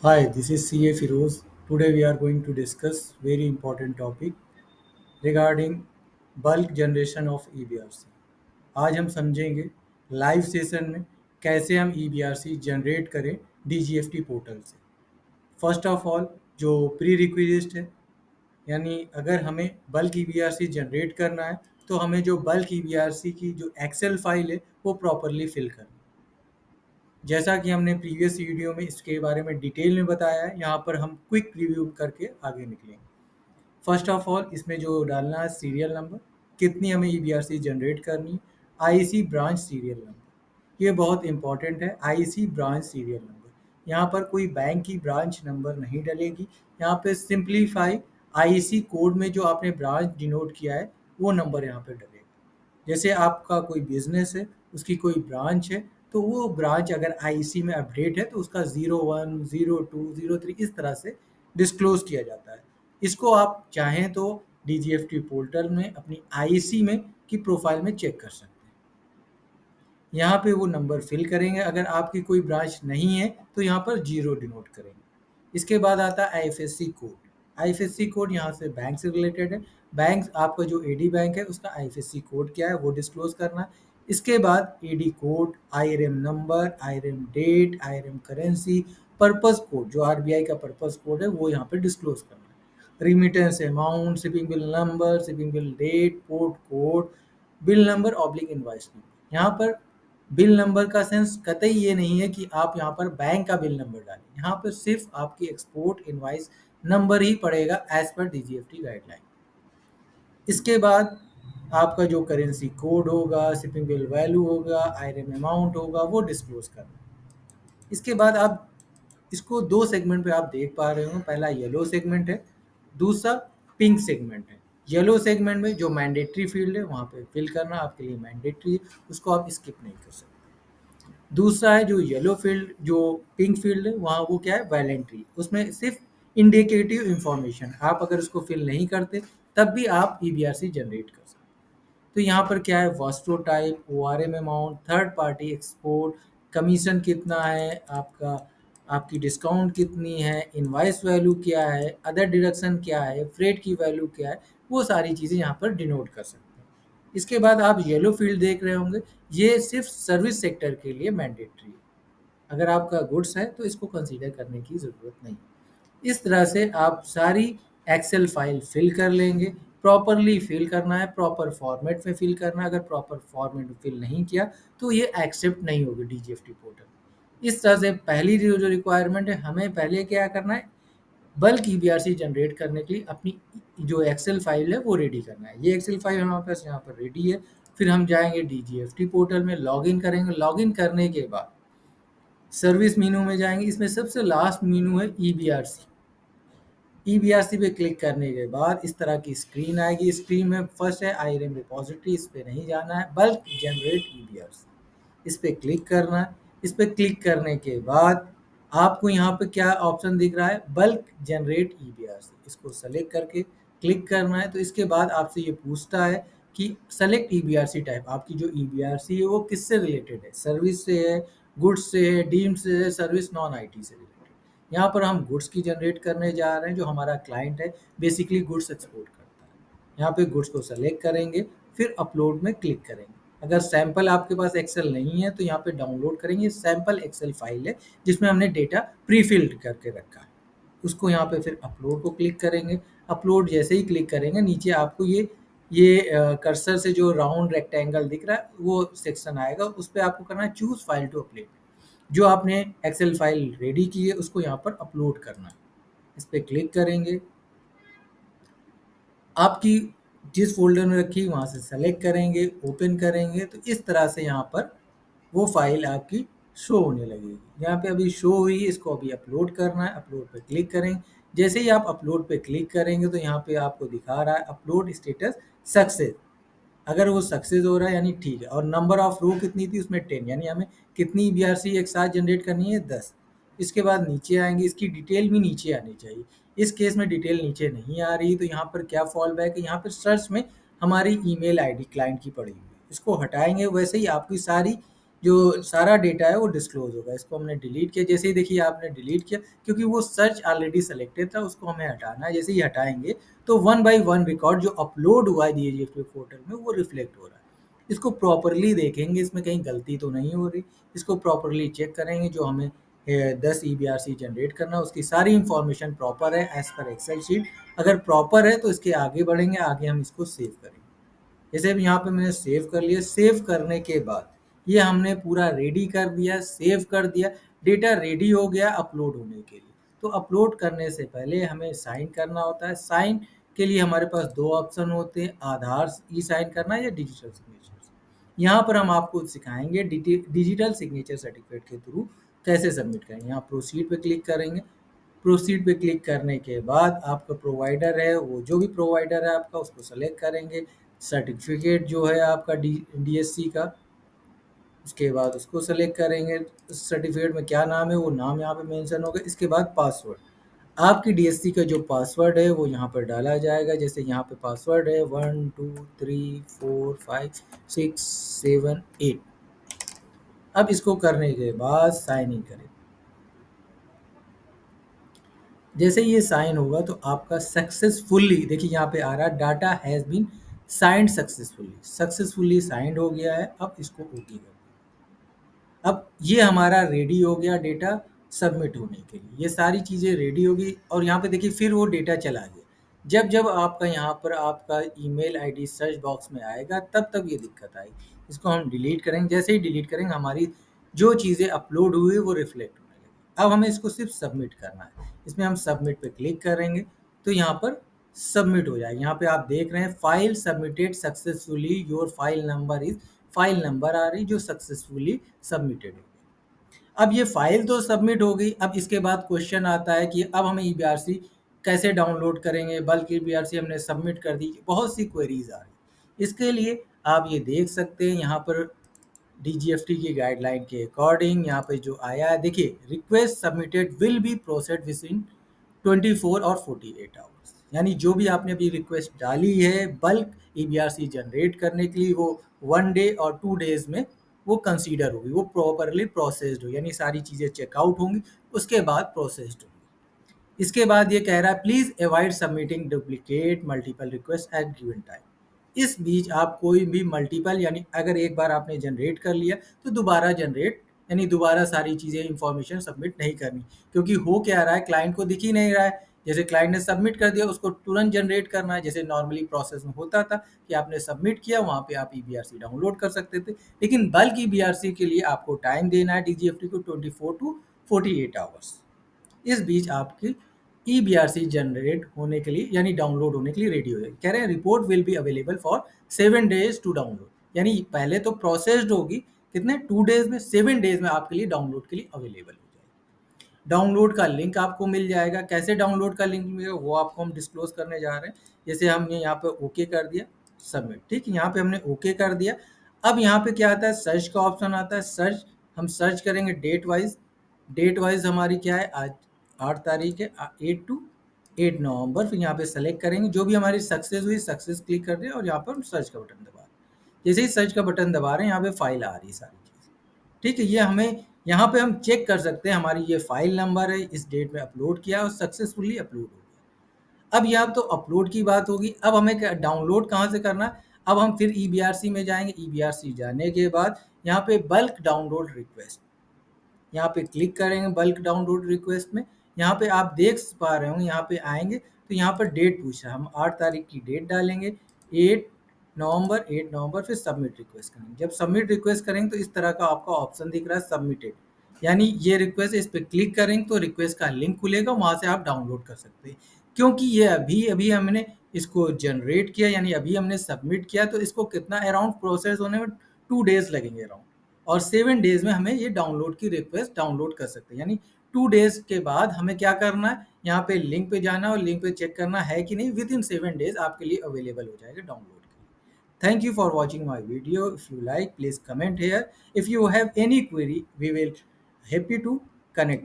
Hi, this is CA Firoz. Today we are going to discuss very important topic regarding bulk generation of EBRC. आज हम समझेंगे live session में कैसे हम EBRC generate करें DGFT portal से। First of all जो pre requisite है, यानी अगर हमें बल्क EBRC जनरेट करना है तो हमें जो बल्क EBRC की जो एक्सेल फाइल है वो प्रॉपरली फिल करनी है। जैसा कि हमने प्रीवियस वीडियो में इसके बारे में डिटेल में बताया है, यहाँ पर हम क्विक रिव्यू करके आगे निकलेंगे। फर्स्ट ऑफ ऑल इसमें जो डालना है सीरियल नंबर, कितनी हमें EBRC जनरेट करनी है, आईसी ब्रांच सीरियल नंबर, ये बहुत इंपॉर्टेंट है। आईसी ब्रांच सीरियल नंबर, यहाँ पर कोई बैंक की ब्रांच नंबर नहीं डलेगी, यहाँ पे सिंप्लीफाई आईसी कोड में जो आपने ब्रांच डिनोट किया है वो नंबर यहाँ पे डलेगा। जैसे आपका कोई बिजनेस है, उसकी कोई ब्रांच है, तो वो ब्रांच अगर आईसी में अपडेट है तो उसका 01, 02, 03 इस तरह से डिस्क्लोज किया जाता है। इसको आप चाहें तो डीजीएफटी पोर्टल में अपनी आईसी में की प्रोफाइल में चेक कर सकते हैं। यहाँ पे वो नंबर फिल करेंगे, अगर आपकी कोई ब्रांच नहीं है तो यहाँ पर 0 डिनोट करेंगे। इसके बाद आता है आईएफएससी कोड। आईएफएससी कोड यहाँ से बैंक से रिलेटेड है। बैंक आपका जो एडी बैंक है उसका आईएफएससी कोड क्या है वो डिस्क्लोज करना है। इसके बाद AD code, IRM number, IRM date, IRM currency, purpose code जो आरबीआई का पर्पस कोड है वो यहाँ पे डिस्क्लोज करना है। Remittance amount, shipping bill number, shipping bill date, port code, bill number oblique invoice number. यहाँ पर बिल नंबर का सेंस कतई ये नहीं है कि आप यहाँ पर बैंक का बिल नंबर डालें, यहाँ पर सिर्फ आपकी एक्सपोर्ट इनवाइस नंबर ही पड़ेगा एज पर डीजीएफटी गाइडलाइन। इसके बाद आपका जो करेंसी कोड होगा, शिपिंग बिल वैल्यू होगा, आईआरएम अमाउंट होगा, वो डिस्क्लोज करना। इसके बाद आप इसको दो सेगमेंट पे आप देख पा रहे हो, पहला येलो सेगमेंट है, दूसरा पिंक सेगमेंट है। येलो सेगमेंट में जो मैंडेटरी फील्ड है वहाँ पे फिल करना आपके लिए मैंडेटरी है, उसको आप स्किप नहीं कर सकते। दूसरा है जो येलो फील्ड, जो पिंक फील्ड है वहाँ वो क्या है, वैलेंट्री, उसमें सिर्फ इंडिकेटिव इंफॉर्मेशन, आप अगर उसको फिल नहीं करते तब भी आप ईबीआरसी जनरेट कर सकते। तो यहाँ पर क्या है, वास्टो type, ORM amount, third party export, commission कितना है आपका, आपकी डिस्काउंट कितनी है, इनवाइस वैल्यू क्या है, अदर डिडक्शन क्या है, फ्रेट की वैल्यू क्या है, वो सारी चीज़ें यहाँ पर डिनोट कर सकते हैं। इसके बाद आप येलो फील्ड देख रहे होंगे, ये सिर्फ सर्विस सेक्टर के लिए मैंडेटरी है। अगर आपका गुड्स है तो इसको कंसीडर करने की ज़रूरत नहीं। इस तरह से आप सारी एक्सेल फाइल फिल कर लेंगे। प्रॉपरली फिल करना है, प्रॉपर फॉर्मेट में फिल करना है। अगर प्रॉपर फॉर्मेट में फिल नहीं किया तो ये एक्सेप्ट नहीं होगी डीजीएफटी पोर्टल। इस तरह से पहली जो रिक्वायरमेंट है, हमें पहले क्या करना है, बल्क ईबीआरसी जनरेट करने के लिए अपनी जो एक्सेल फाइल है वो रेडी करना है। ये एक्सेल फाइल हमारे पास यहाँ पर रेडी है। फिर हम जाएंगे डीजीएफटी पोर्टल में, लॉगिन करेंगे। लॉगिन करने के बाद सर्विस मीनू में जाएंगे, इसमें सबसे लास्ट मीनू है ईबीआरसी। ईबीआरसी पे क्लिक करने के बाद इस तरह की स्क्रीन आएगी। स्क्रीन में फर्स्ट है आईआरएम रिपोजिटरी, इस पे नहीं जाना है, बल्क जनरेट ईबीआरसी, इस पे क्लिक करना है। इस पे क्लिक करने के बाद आपको यहाँ पे क्या ऑप्शन दिख रहा है, बल्क जनरेट ईबीआरसी, इसको सेलेक्ट करके क्लिक करना है। तो इसके बाद आपसे ये पूछता है कि सेलेक्ट ईबीआरसी टाइप, आपकी जो ईबीआरसी है वो किससे रिलेटेड है, सर्विस से है, गुड्स से है, डीम्ड से है, सर्विस नॉन आईटी से रिलेटेड। यहाँ पर हम गुड्स की जनरेट करने जा रहे हैं, जो हमारा क्लाइंट है बेसिकली गुड्स एक्सपोर्ट करता है। यहाँ पे गुड्स को सेलेक्ट करेंगे, फिर अपलोड में क्लिक करेंगे। अगर सैंपल आपके पास एक्सेल नहीं है तो यहाँ पे डाउनलोड करेंगे, सैंपल एक्सेल फाइल है जिसमें हमने डेटा प्री फिल्ड करके रखा है। उसको यहाँ पे फिर अपलोड को क्लिक करेंगे। अपलोड जैसे ही क्लिक करेंगे, नीचे आपको ये कर्सर से जो राउंड रेक्टेंगल दिख रहा है वो सेक्शन आएगा, उस पर आपको करना है चूज फाइल टू अपलोड। जो आपने एक्सेल फाइल रेडी की है उसको यहाँ पर अपलोड करना है। इस पर क्लिक करेंगे, आपकी जिस फोल्डर में रखी वहाँ से सेलेक्ट करेंगे, ओपन करेंगे, तो इस तरह से यहाँ पर वो फाइल आपकी शो होने लगेगी। यहाँ पे अभी शो हुई है, इसको अभी अपलोड करना है। अपलोड पे क्लिक करेंगे। जैसे ही आप अपलोड पे क्लिक करेंगे तो यहाँ पे आपको दिखा रहा है अपलोड स्टेटस सक्सेस। अगर वो सक्सेस हो रहा है यानी ठीक है। और नंबर ऑफ रो कितनी थी उसमें 10, यानी हमें कितनी बीआरसी एक साथ जनरेट करनी है, 10। इसके बाद नीचे आएंगे, इसकी डिटेल भी नीचे आनी चाहिए। इस केस में डिटेल नीचे नहीं आ रही, तो यहाँ पर क्या फॉल बैक है, यहाँ पर सर्च में हमारी ईमेल आईडी क्लाइंट की पड़ी हुई है, इसको हटाएंगे। वैसे ही आपकी सारी जो सारा डेटा है वो डिस्क्लोज होगा। इसको हमने डिलीट किया, जैसे ही देखिए आपने डिलीट किया, क्योंकि वो सर्च ऑलरेडी सेलेक्टेड था, उसको हमें हटाना है। जैसे ही हटाएंगे तो वन बाय वन रिकॉर्ड जो अपलोड हुआ है डीजीएफटी पोर्टल में वो रिफ्लेक्ट हो रहा है। इसको प्रॉपरली देखेंगे, इसमें कहीं गलती तो नहीं हो रही। इसको प्रॉपरली चेक करेंगे। जो हमें 10 ईबीआरसी जनरेट करना है उसकी सारी इंफॉर्मेशन प्रॉपर है एज पर एक्सेल शीट। अगर प्रॉपर है तो इसके आगे बढ़ेंगे, आगे हम इसको सेव करेंगे। जैसे अब यहाँ पे मैंने सेव कर लिया। सेव करने के बाद ये हमने पूरा रेडी कर दिया, सेव कर दिया, डेटा रेडी हो गया अपलोड होने के लिए। तो अपलोड करने से पहले हमें साइन करना होता है। साइन के लिए हमारे पास दो ऑप्शन होते हैं, आधार ई साइन करना या डिजिटल सिग्नेचर। यहाँ पर हम आपको सिखाएंगे डिजिटल सिग्नेचर सर्टिफिकेट के थ्रू कैसे सबमिट करेंगे। यहाँ प्रोसीड पे क्लिक करेंगे। प्रोसीड पे क्लिक करने के बाद आपका प्रोवाइडर है, वो जो भी प्रोवाइडर है आपका उसको सेलेक्ट करेंगे। सर्टिफिकेट जो है आपका डीएससी का, उसके बाद उसको सेलेक्ट करेंगे। सर्टिफिकेट में क्या नाम है वो नाम यहाँ पे मेंशन होगा। इसके बाद पासवर्ड, आपकी डीएससी का जो पासवर्ड है वो यहाँ पर डाला जाएगा। जैसे यहाँ पे पासवर्ड है 1 2 3 4 5 6 7 8। अब इसको करने के बाद साइन इन करें। जैसे ये साइन होगा तो आपका सक्सेसफुली, देखिए यहाँ पे आ रहा है data has been signed successfully. Successfully signed हो गया है। अब इसको ओके कर। अब ये हमारा रेडी हो गया डेटा सबमिट होने के लिए। ये सारी चीज़ें रेडी होगी और यहाँ पे देखिए फिर वो डेटा चला गया। जब जब आपका यहाँ पर आपका ईमेल आईडी सर्च बॉक्स में आएगा तब तब ये दिक्कत आएगी। इसको हम डिलीट करेंगे। जैसे ही डिलीट करेंगे हमारी जो चीज़ें अपलोड हुई वो रिफ्लेक्ट होने लगेगी। अब हमें इसको सिर्फ सबमिट करना है। इसमें हम सबमिट पे क्लिक करेंगे तो यहाँ पर सबमिट हो जाएगा। यहाँ पे आप देख रहे हैं file submitted successfully, your file number is, file number आ रही जो सक्सेसफुली सबमिटेड हो गई। अब ये फाइल तो सबमिट हो गई। अब इसके बाद क्वेश्चन आता है कि अब हमें ईबीआरसी कैसे डाउनलोड करेंगे। बल्कि ईबीआरसी हमने सबमिट कर दी, बहुत सी क्वेरीज आ रही। इसके लिए आप ये देख सकते हैं यहाँ पर डीजीएफटी की गाइडलाइन के अकॉर्डिंग यहाँ पे जो आया है, देखिए request submitted will be processed with in 24 और 48 आवर्स। यानी जो भी आपने अभी रिक्वेस्ट डाली है बल्क ईबीआरसी जनरेट करने के लिए, वो 1 डे और 2 डेज में वो कंसीडर होगी, वो प्रॉपरली प्रोसेस्ड हो, यानी सारी चीज़ें चेकआउट होंगी, उसके बाद प्रोसेस्ड होंगी। इसके बाद ये कह रहा है please avoid submitting duplicate multiple request at given time. इस बीच आप कोई भी मल्टीपल, यानी अगर एक बार आपने जनरेट कर लिया तो दोबारा जनरेट, यानी दोबारा सारी चीज़ें इंफॉर्मेशन सबमिट नहीं करनी। क्योंकि हो क्या रहा है, क्लाइंट को दिख ही नहीं रहा है। जैसे क्लाइंट ने सबमिट कर दिया उसको तुरंत जनरेट करना है। जैसे नॉर्मली प्रोसेस में होता था कि आपने सबमिट किया, वहाँ पे आप ईबीआरसी डाउनलोड कर सकते थे। लेकिन बल्क ईबीआरसी के लिए आपको टाइम देना है डीजीएफटी को 24 to 48 आवर्स। इस बीच आपकी ईबीआरसी जनरेट होने के लिए, यानी डाउनलोड होने के लिए रेडी हो जाएगी। कह रहे हैं report will be available for 7 days to download. यानी पहले तो प्रोसेस्ड होगी, कितने 2 डेज में, 7 डेज में आपके लिए डाउनलोड के लिए अवेलेबल हो जाएगी। डाउनलोड का लिंक आपको मिल जाएगा। कैसे डाउनलोड का लिंक मिलेगा वो आपको हम डिस्क्लोज करने जा रहे हैं। जैसे हमने यहाँ पे ओके कर दिया, सबमिट, ठीक है, यहाँ पे हमने ओके कर दिया। अब यहाँ पे क्या आता है, सर्च का ऑप्शन आता है। सर्च, हम सर्च करेंगे डेट वाइज। डेट वाइज हमारी क्या है, आज 8 तारीख है, 8 to 8 नवंबर। फिर यहाँ पे सेलेक्ट करेंगे जो भी हमारी सक्सेस हुई, सक्सेस क्लिक कर रहे हैं और यहाँ पर हम सर्च का बटन दबा रहे हैं। जैसे ही सर्च का बटन दबा रहे हैं यहाँ पे फाइल आ रही है सारी चीज़, ठीक है। ये हमें यहाँ पे हम चेक कर सकते हैं हमारी ये फाइल नंबर है, इस डेट में अपलोड किया और सक्सेसफुली अपलोड हो गया। अब यहाँ तो अपलोड की बात होगी। अब हमें डाउनलोड कहाँ से करना है, अब हम फिर ईबीआरसी में जाएंगे। ईबीआरसी जाने के बाद यहाँ पे बल्क डाउनलोड रिक्वेस्ट, यहाँ पे क्लिक करेंगे बल्क डाउनलोड रिक्वेस्ट में। यहाँ पे आप देख पा रहे होंगे, यहाँ पे आएंगे तो यहाँ पर डेट पूछा, हम 8 तारीख की डेट डालेंगे, 8 नवंबर, फिर सबमिट रिक्वेस्ट करेंगे। जब सबमिट रिक्वेस्ट करेंगे तो इस तरह का आपका ऑप्शन दिख रहा है सबमिटेड, यानी ये रिक्वेस्ट, इस पर क्लिक करेंगे तो रिक्वेस्ट का लिंक खुलेगा, वहाँ से आप डाउनलोड कर सकते हैं। क्योंकि ये अभी अभी हमने इसको जनरेट किया, यानी अभी हमने सबमिट किया, तो इसको कितना अराउंड प्रोसेस होने में 2 डेज लगेंगे अराउंड। और 7 डेज में हमें ये डाउनलोड की रिक्वेस्ट डाउनलोड कर सकते हैं। यानी 2 डेज के बाद हमें क्या करना है, यहाँ पे लिंक पे जाना और लिंक पे चेक करना है कि नहीं, विद इन 7 डेज आपके लिए अवेलेबल हो जाएगा डाउनलोड के लिए। Thank you for watching my video. If you like please comment here. If you have any query we will happy to connect.